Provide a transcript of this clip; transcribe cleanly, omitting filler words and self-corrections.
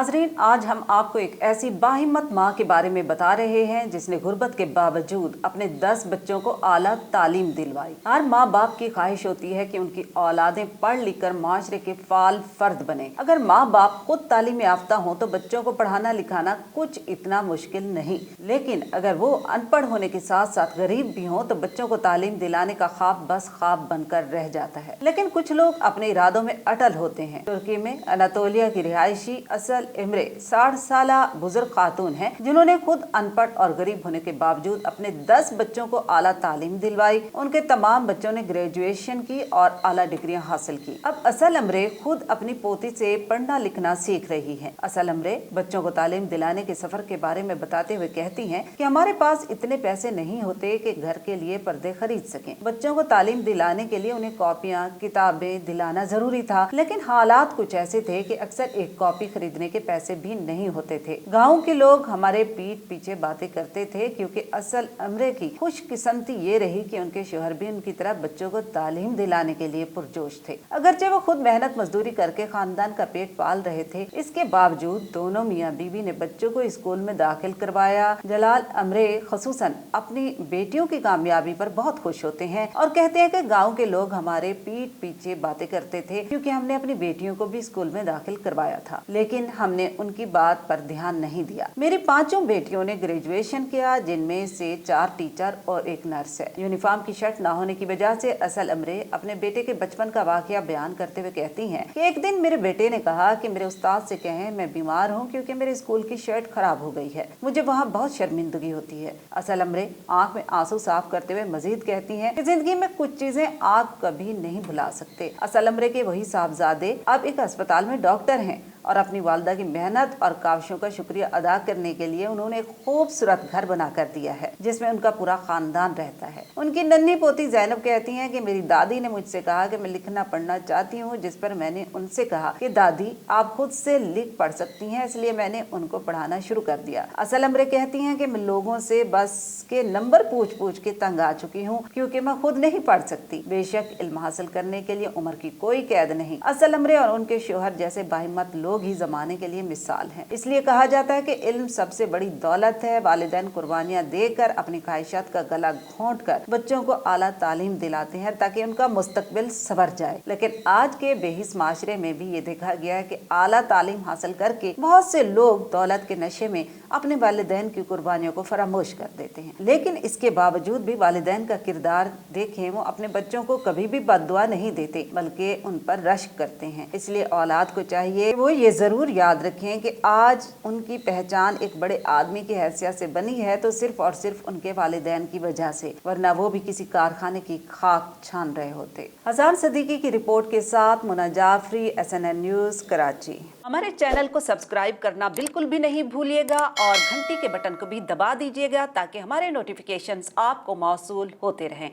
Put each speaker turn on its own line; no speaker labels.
नाजरीन, आज हम आपको एक ऐसी बाहिम्मत माँ के बारे में बता रहे हैं जिसने गुर्बत के बावजूद अपने 10 बच्चों को आला तालीम दिलवाई। हर माँ बाप की ख्वाहिश होती है कि उनकी औलादें पढ़ लिख कर माशरे के फाल फर्द बने। अगर माँ बाप खुद तालीम याफ्ता हो तो बच्चों को पढ़ाना लिखाना कुछ इतना मुश्किल नहीं, लेकिन अगर वो अनपढ़ होने के साथ साथ गरीब भी हो तो बच्चों को तालीम दिलाने का ख्वाब बस ख्वाब बनकर रह जाता है। लेकिन कुछ लोग अपने इरादों में अटल होते हैं। तुर्की में अनातोलिया की रिहायशी असल इमरे 60 साला बुजुर्ग खातून है जिन्होंने खुद अनपढ़ और गरीब होने के बावजूद अपने 10 बच्चों को आला तालीम दिलवाई। उनके तमाम बच्चों ने ग्रेजुएशन की और आला डिग्रियां हासिल की। अब असल अमरे खुद अपनी पोती से पढ़ना लिखना सीख रही है। असल अमरे बच्चों को तालीम दिलाने के सफर के बारे में बताते हुए कहती हैं कि हमारे पास इतने पैसे नहीं होते कि घर के लिए पर्दे खरीद सकें। बच्चों को तालीम दिलाने के लिए उन्हें कॉपियां किताबें दिलाना जरूरी था, लेकिन हालात कुछ ऐसे थे कि अक्सर एक कॉपी खरीदने के पैसे भी नहीं होते थे। गांव के लोग हमारे पीठ पीछे बातें करते थे क्योंकि असल अमरे की खुशकिस्मती ये रही कि उनके शोहर भी उनकी तरह बच्चों को तालीम दिलाने के लिए पुरजोश थे। अगरचे वो खुद मेहनत मजदूरी करके खानदान का पेट पाल रहे थे, इसके बावजूद दोनों मियाँ बीवी ने बच्चों को स्कूल में दाखिल करवाया। जलाल अमरे खसूसन अपनी बेटियों की कामयाबी पर बहुत खुश होते हैं और कहते हैं कि गाँव के लोग हमारे पीठ पीछे बातें करते थे क्योंकि हमने अपनी बेटियों को भी स्कूल में दाखिल करवाया था, लेकिन हमने उनकी बात पर ध्यान नहीं दिया। मेरी 5 बेटियों ने ग्रेजुएशन किया, जिनमें से 4 टीचर और 1 नर्स है। यूनिफॉर्म की शर्ट ना होने की वजह से असल अमरे अपने बेटे के बचपन का वाकया बयान करते हुए कहती हैं कि एक दिन मेरे बेटे ने कहा कि मेरे उस्ताद से कहें मैं बीमार हूँ क्योंकि मेरे स्कूल की शर्ट खराब हो गई है। मुझे वहाँ बहुत शर्मिंदगी होती है। असल अमरे आंख में आंसू साफ करते हुए मजीद कहती हैं कि जिंदगी में कुछ चीजें आप कभी नहीं भुला सकते। असल अमरे के वही साहबजादे अब एक अस्पताल में डॉक्टर हैं और अपनी वालदा की मेहनत और काविशों का शुक्रिया अदा करने के लिए उन्होंने एक खूबसूरत घर बना कर दिया है जिसमें उनका पूरा खानदान रहता है। उनकी नन्ही पोती जैनब कहती हैं कि मेरी दादी ने मुझसे कहा कि मैं लिखना पढ़ना चाहती हूँ, जिस पर मैंने उनसे कहा कि दादी आप खुद से लिख पढ़ सकती हैं, इसलिए मैंने उनको पढ़ाना शुरू कर दिया। असल अमरे कहती हैं कि मैं लोगों से बस के नंबर पूछ पूछ के तंग आ चुकी हूँ क्योंकि मैं खुद नहीं पढ़ सकती। बेशक इल्म हासिल करने के लिए उम्र की कोई कैद नहीं। असल अमरे और उनके शोहर जैसे बाहिम्मत लोग ही जमाने के लिए मिसाल हैं। इसलिए कहा जाता है कि इल्म सबसे बड़ी दौलत है। वालिदैन कुर्बानियां देकर अपनी ख्वाहिशात का गला घोंट कर बच्चों को आला तालीम दिलाते हैं ताकि उनका मुस्तकबिल संवर जाए। लेकिन आज के बेहिस माशरे में भी ये देखा गया है कि आला तालीम हासिल करके बहुत से लोग दौलत के नशे में अपने वालिदैन की कुर्बानियों को फरामोश कर देते हैं। लेकिन इसके बावजूद भी वालिदैन का किरदार देखें, वो अपने बच्चों को कभी भी बद्दुआ नहीं देते बल्कि उन पर रश्क करते हैं। इसलिए औलाद को चाहिए वो ये जरूर याद रखें कि आज उनकी पहचान एक बड़े आदमी की हैसियत से बनी है तो सिर्फ और सिर्फ उनके वालिदैन की वजह से, वरना वो भी किसी कारखाने की खाक छान रहे होते। हसन सदीकी की रिपोर्ट के साथ मुना जाफरी, SNN न्यूज, कराची। हमारे चैनल को सब्सक्राइब करना बिल्कुल भी नहीं भूलिएगा और घंटी के बटन को भी दबा दीजिएगा ताकि हमारे नोटिफिकेशंस आपको मौसूल होते रहें।